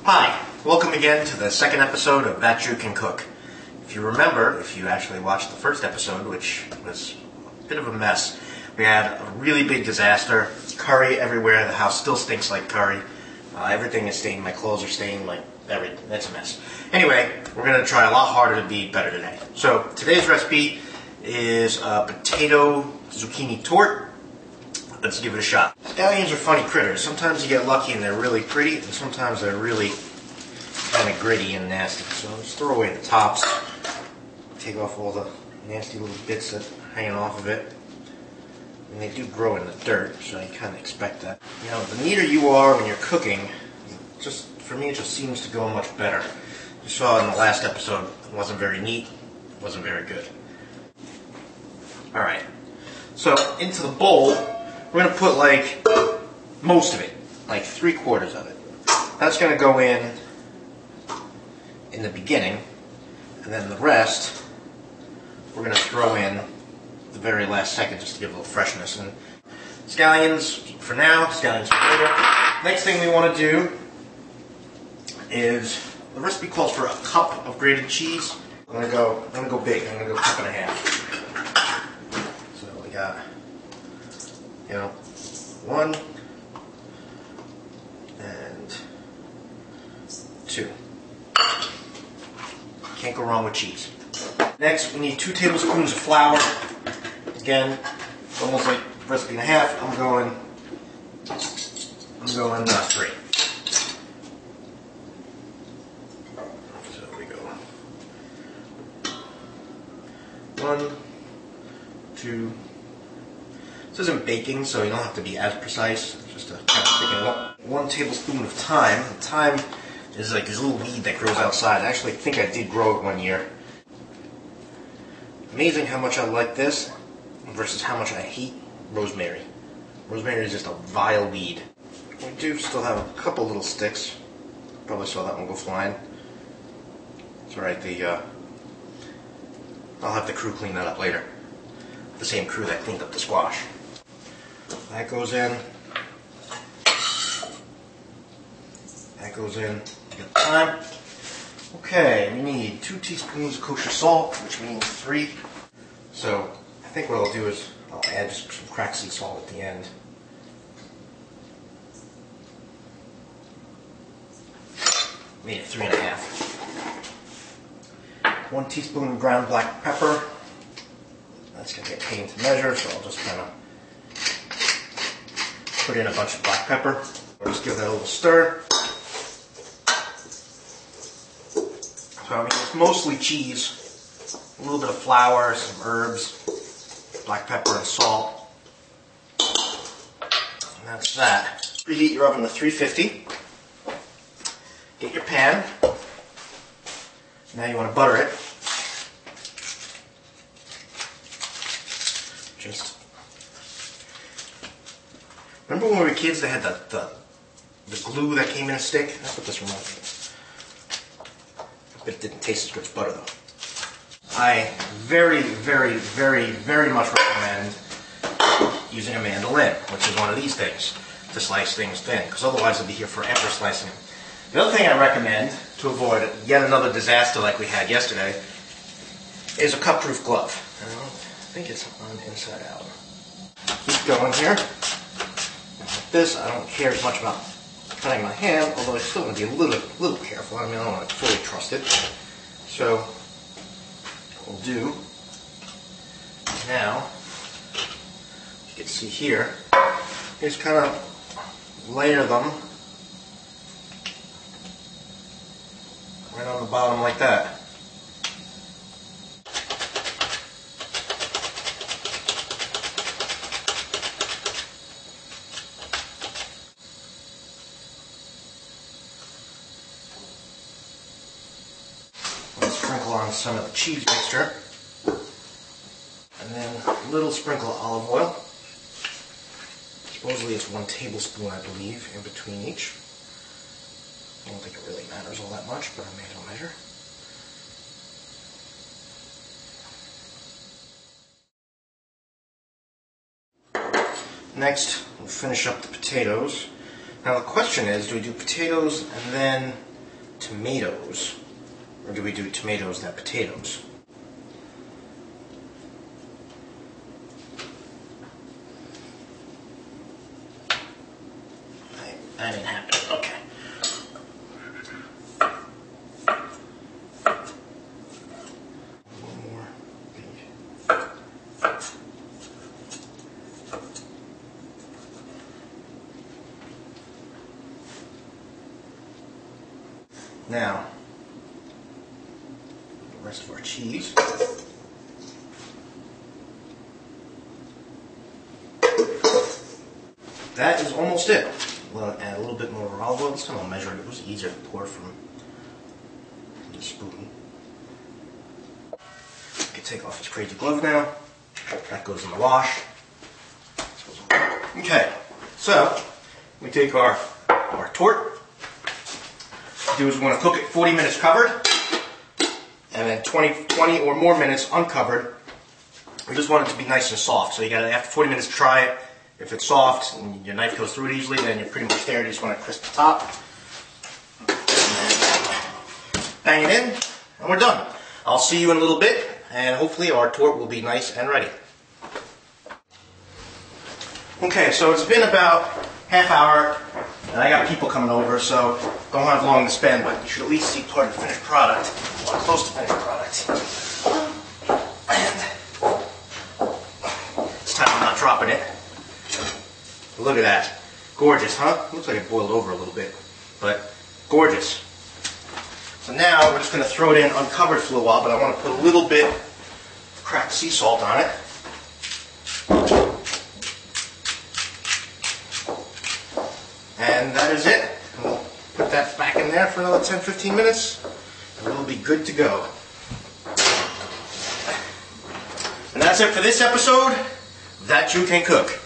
Hi, welcome again to the second episode of That You Can Cook. If you remember, if you actually watched the first episode, which was a bit of a mess, we had a really big disaster, curry everywhere, the house still stinks like curry, everything is stained, my clothes are stained, like everything, it's a mess. Anyway, we're going to try a lot harder to be better today. So, today's recipe is a potato zucchini torte. Let's give it a shot. Scallions are funny critters. Sometimes you get lucky and they're really pretty, and sometimes they're really kind of gritty and nasty. So just throw away the tops, take off all the nasty little bits that are hanging off of it. And they do grow in the dirt, so you kind of expect that. You know, the neater you are when you're cooking, just for me it just seems to go much better. You saw in the last episode, it wasn't very neat, it wasn't very good. Alright, so into the bowl, we're going to put like most of it, like 3/4 of it. That's going to go in the beginning, and then the rest we're going to throw in the very last second just to give a little freshness. And scallions for now, scallions for later. Next thing we want to do is, the recipe calls for a cup of grated cheese. I'm going to go big. I'm going to go 1.5 cups. So we got, you know, 1 and 2. Can't go wrong with cheese. Next, we need 2 tablespoons of flour. Again, it's almost like recipe and a half. I'm going 3. So we go 1, 2. This isn't baking, so you don't have to be as precise. It's just a kind of sticking it up. 1 tablespoon of thyme. Thyme is like this little weed that grows outside. I actually think I did grow it one year. Amazing how much I like this versus how much I hate rosemary. Rosemary is just a vile weed. We do still have a couple little sticks. Probably saw that one go flying. It's alright, I'll have the crew clean that up later. The same crew that cleaned up the squash. That goes in. That goes in. Get the thyme. Okay, we need 2 teaspoons of kosher salt, which means 3. So I think what I'll do is I'll add just some cracked sea salt at the end. Made it 3.5. 1 teaspoon of ground black pepper. That's going to get taken to measure, so I'll just kind of put in a bunch of black pepper. I'll just give that a little stir. So I mean, it's mostly cheese, a little bit of flour, some herbs, black pepper and salt. And that's that. Preheat your oven to 350. Get your pan. Now you want to butter it. Just remember when we were kids, they had the glue that came in a stick? That's what this reminds me of. But it didn't taste as good as butter, though. I very, very, very, very much recommend using a mandolin, which is one of these things, to slice things thin, because otherwise I'll be here forever slicing them. The other thing I recommend, to avoid yet another disaster like we had yesterday, is a cut-proof glove. I think it's on inside out. Keep going here. Like this, I don't care as much about cutting my hand, although I still want to be a little careful. I mean, I don't want to fully trust it. So, what we'll do now, you can see here, is kind of layer them right on the bottom like that. Sprinkle on some of the cheese mixture, and then a little sprinkle of olive oil. Supposedly it's 1 tablespoon, I believe, in between each. I don't think it really matters all that much, but I may as well measure. Next, we'll finish up the potatoes. Now the question is, do we do potatoes and then tomatoes, or do we do tomatoes then potatoes? That didn't happen. Okay. One more. Now, the rest of our cheese. That is almost it. We'll add a little bit more olive oil. This time I'll measure it. It was easier to pour from the spoon. I can take off this crazy glove now. That goes in the wash. Okay, so we take our torte. What we do is we want to cook it 40 minutes covered, and then 20 or more minutes uncovered. We just want it to be nice and soft. So you gotta, after 40 minutes, try it. If it's soft and your knife goes through it easily, then you're pretty much there. You just want to crisp the top. Bang it in, and we're done. I'll see you in a little bit, and hopefully our torte will be nice and ready. Okay, so it's been about half hour, and I got people coming over, so don't have long to spend, but you should at least see part of the finished product, or close to finished product. And this time I'm not dropping it. Look at that. Gorgeous, huh? Looks like it boiled over a little bit, but gorgeous. So now we're just going to throw it in uncovered for a while, but I want to put a little bit of cracked sea salt on it. And that is it. And we'll put that back in there for another 10-15 minutes, and we'll be good to go. And that's it for this episode. That You Can Cook.